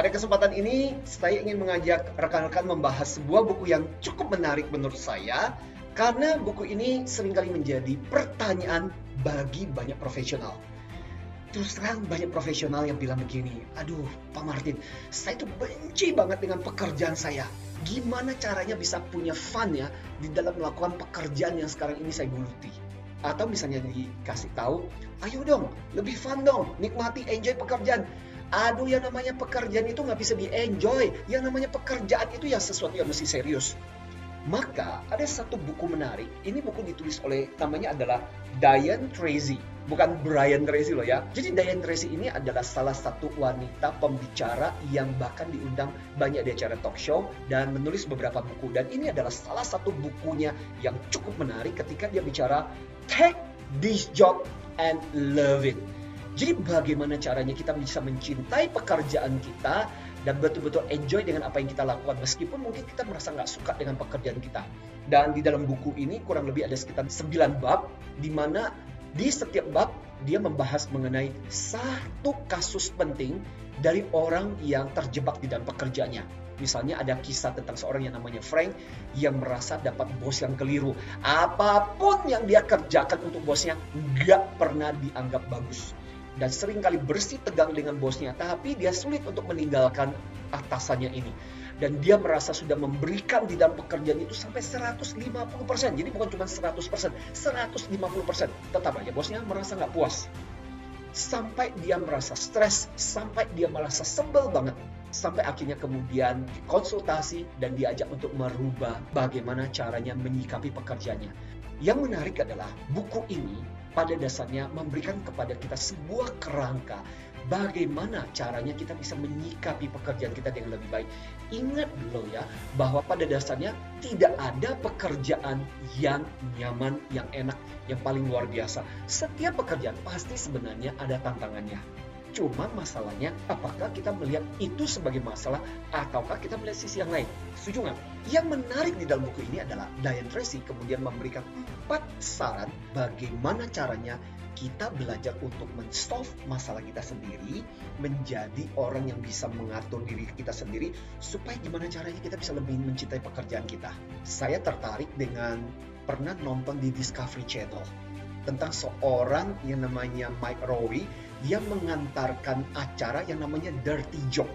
Pada kesempatan ini, saya ingin mengajak rekan-rekan membahas sebuah buku yang cukup menarik menurut saya, karena buku ini seringkali menjadi pertanyaan bagi banyak profesional. Terus terang banyak profesional yang bilang begini, aduh Pak Martin, saya tuh benci banget dengan pekerjaan saya. Gimana caranya bisa punya fun ya di dalam melakukan pekerjaan yang sekarang ini saya geluti? Atau misalnya dikasih tahu, ayo dong, lebih fun dong, nikmati, enjoy pekerjaan. Aduh, yang namanya pekerjaan itu nggak bisa di-enjoy. Yang namanya pekerjaan itu ya sesuatu yang mesti serius. Maka ada satu buku menarik. Ini buku ditulis oleh, namanya adalah Diane Tracy. Bukan Brian Tracy loh ya. Jadi Diane Tracy ini adalah salah satu wanita pembicara yang bahkan diundang banyak di acara talk show dan menulis beberapa buku. Dan ini adalah salah satu bukunya yang cukup menarik ketika dia bicara Take this job and love it. Jadi bagaimana caranya kita bisa mencintai pekerjaan kita dan betul-betul enjoy dengan apa yang kita lakukan. Meskipun mungkin kita merasa nggak suka dengan pekerjaan kita. Dan di dalam buku ini kurang lebih ada sekitar 9 bab, di mana di setiap bab dia membahas mengenai satu kasus penting dari orang yang terjebak di dalam pekerjaannya. Misalnya ada kisah tentang seorang yang namanya Frank yang merasa dapat bos yang keliru. Apapun yang dia kerjakan untuk bosnya nggak pernah dianggap bagus. Dan seringkali bersih tegang dengan bosnya, tapi dia sulit untuk meninggalkan atasannya ini. Dan dia merasa sudah memberikan di dalam pekerjaan itu sampai 150%. Jadi bukan cuma 100%, 150%. Tetap aja bosnya merasa nggak puas. Sampai dia merasa stres, sampai dia merasa sebel banget. Sampai akhirnya kemudian konsultasi dan diajak untuk merubah bagaimana caranya menyikapi pekerjaannya. Yang menarik adalah buku ini pada dasarnya memberikan kepada kita sebuah kerangka bagaimana caranya kita bisa menyikapi pekerjaan kita dengan lebih baik. Ingat dulu ya, bahwa pada dasarnya tidak ada pekerjaan yang nyaman, yang enak, yang paling luar biasa. Setiap pekerjaan pasti sebenarnya ada tantangannya. Cuma masalahnya, apakah kita melihat itu sebagai masalah ataukah kita melihat sisi yang lain? Setuju nggak? Yang menarik di dalam buku ini adalah Diane Tracy kemudian memberikan 4 saran bagaimana caranya kita belajar untuk men-solve masalah kita sendiri, menjadi orang yang bisa mengatur diri kita sendiri, supaya gimana caranya kita bisa lebih mencintai pekerjaan kita. Saya tertarik dengan pernah nonton di Discovery Channel tentang seorang yang namanya Mike Rowe yang mengantarkan acara yang namanya Dirty Job.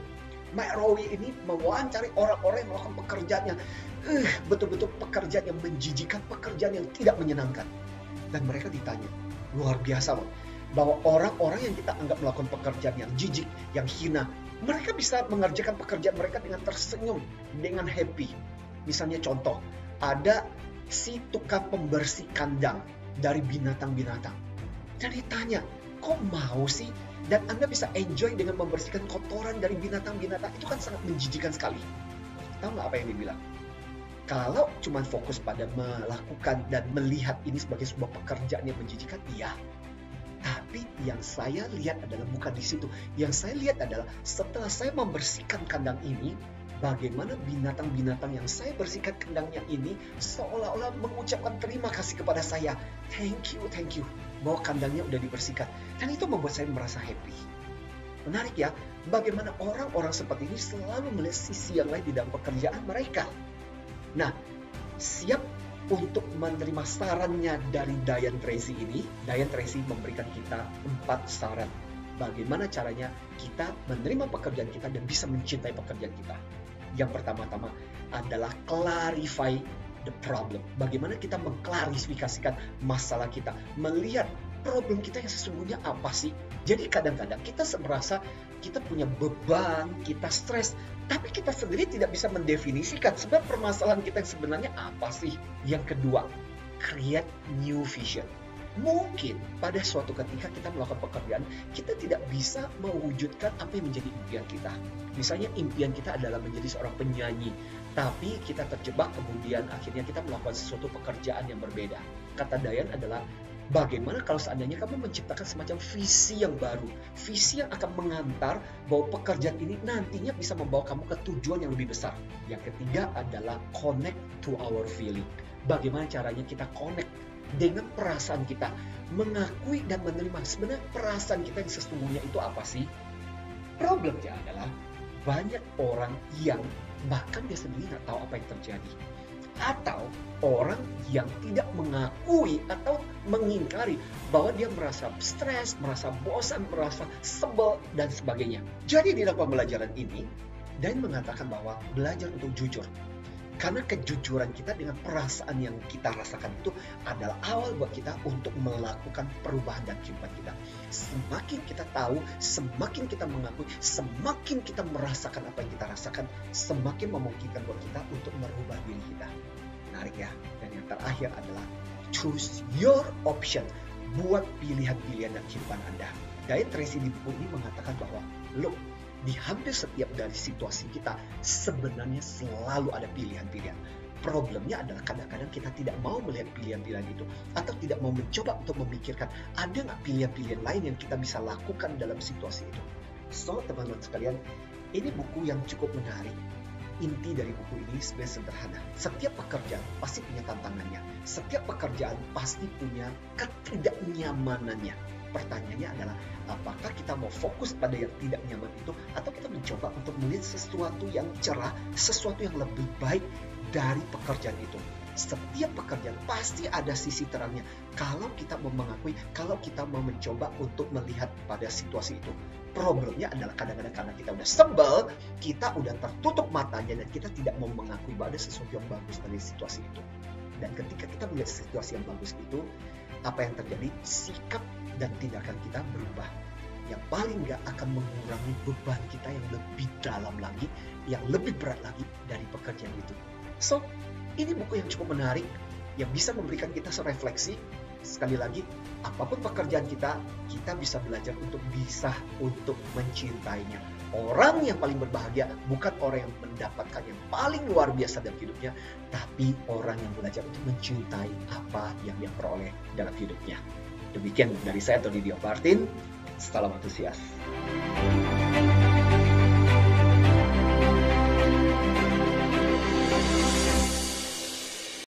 Mike Rowe ini mewawancari orang-orang yang melakukan pekerjaannya betul-betul pekerjaan yang menjijikan, pekerjaan yang tidak menyenangkan. Dan mereka ditanya, luar biasa loh, bahwa orang-orang yang kita anggap melakukan pekerjaan yang jijik, yang hina, mereka bisa mengerjakan pekerjaan mereka dengan tersenyum, dengan happy. Misalnya contoh, ada si tukang pembersih kandang dari binatang-binatang. Dan ditanya, kok mau sih? Dan Anda bisa enjoy dengan membersihkan kotoran dari binatang-binatang. Itu kan sangat menjijikan sekali. Tahu nggak apa yang dibilang? Kalau cuma fokus pada melakukan dan melihat ini sebagai sebuah pekerjaan yang menjijikan, iya. Tapi yang saya lihat adalah bukan di situ. Yang saya lihat adalah setelah saya membersihkan kandang ini, bagaimana binatang-binatang yang saya bersihkan kandangnya ini seolah-olah mengucapkan terima kasih kepada saya. Thank you. Bahwa kandangnya udah dibersihkan. Dan itu membuat saya merasa happy. Menarik ya, bagaimana orang-orang seperti ini selalu melihat sisi yang lain di dalam pekerjaan mereka. Nah, siap untuk menerima sarannya dari Diane Tracy ini. Diane Tracy memberikan kita 4 saran. Bagaimana caranya kita menerima pekerjaan kita dan bisa mencintai pekerjaan kita. Yang pertama-tama adalah clarify the problem. Bagaimana kita mengklarifikasikan masalah kita. Melihat problem kita yang sesungguhnya apa sih. Jadi kadang-kadang kita merasa kita punya beban, kita stres, tapi kita sendiri tidak bisa mendefinisikan sebenarnya permasalahan kita yang sebenarnya apa sih. Yang kedua, create new vision. Mungkin pada suatu ketika kita melakukan pekerjaan, kita tidak bisa mewujudkan apa yang menjadi impian kita. Misalnya impian kita adalah menjadi seorang penyanyi, tapi kita terjebak kemudian akhirnya kita melakukan sesuatu pekerjaan yang berbeda. Kata Diane adalah, bagaimana kalau seandainya kamu menciptakan semacam visi yang baru, visi yang akan mengantar bahwa pekerjaan ini nantinya bisa membawa kamu ke tujuan yang lebih besar. Yang ketiga adalah connect to our feeling. Bagaimana caranya kita connect dengan perasaan kita, mengakui dan menerima sebenarnya perasaan kita yang sesungguhnya itu apa sih? Problemnya adalah banyak orang yang bahkan dia sendiri nggak tahu apa yang terjadi. Atau orang yang tidak mengakui atau mengingkari bahwa dia merasa stres, merasa bosan, merasa sebel, dan sebagainya. Jadi di dalam pembelajaran ini, Dan mengatakan bahwa belajar untuk jujur. Karena kejujuran kita dengan perasaan yang kita rasakan itu adalah awal buat kita untuk melakukan perubahan dalam kehidupan kita. Semakin kita tahu, semakin kita mengakui, semakin kita merasakan apa yang kita rasakan, semakin memungkinkan buat kita untuk merubah diri kita. Menarik ya. Dan yang terakhir adalah choose your option. Buat pilihan-pilihan dalam kehidupan Anda. Dari Tracy di buku ini mengatakan bahwa look, di hampir setiap dari situasi kita sebenarnya selalu ada pilihan-pilihan. Problemnya adalah kadang-kadang kita tidak mau melihat pilihan-pilihan itu atau tidak mau mencoba untuk memikirkan ada nggak pilihan-pilihan lain yang kita bisa lakukan dalam situasi itu. So teman-teman sekalian, ini buku yang cukup menarik. Inti dari buku ini sebenarnya sederhana. Setiap pekerjaan pasti punya tantangannya. Setiap pekerjaan pasti punya ketidaknyamanannya. Pertanyaannya adalah, apakah kita mau fokus pada yang tidak nyaman itu atau kita mencoba untuk melihat sesuatu yang cerah, sesuatu yang lebih baik dari pekerjaan itu. Setiap pekerjaan pasti ada sisi terangnya kalau kita mau mengakui, kalau kita mau mencoba untuk melihat pada situasi itu. Problemnya adalah kadang-kadang karena kita udah sebel, kita udah tertutup matanya dan kita tidak mau mengakui bahwa ada sesuatu yang bagus dari situasi itu. Dan ketika kita melihat situasi yang bagus itu, apa yang terjadi? Sikap dan tindakan kita berubah. Yang paling nggak akan mengurangi beban kita yang lebih dalam lagi, yang lebih berat lagi dari pekerjaan itu. So, ini buku yang cukup menarik, yang bisa memberikan kita serefleksi. Sekali lagi, apapun pekerjaan kita bisa belajar untuk mencintainya. Orang yang paling berbahagia bukan orang yang mendapatkan yang paling luar biasa dalam hidupnya, tapi orang yang belajar untuk mencintai apa yang dia peroleh dalam hidupnya. Demikian dari saya, Tony Dio Martin. Salam antusias.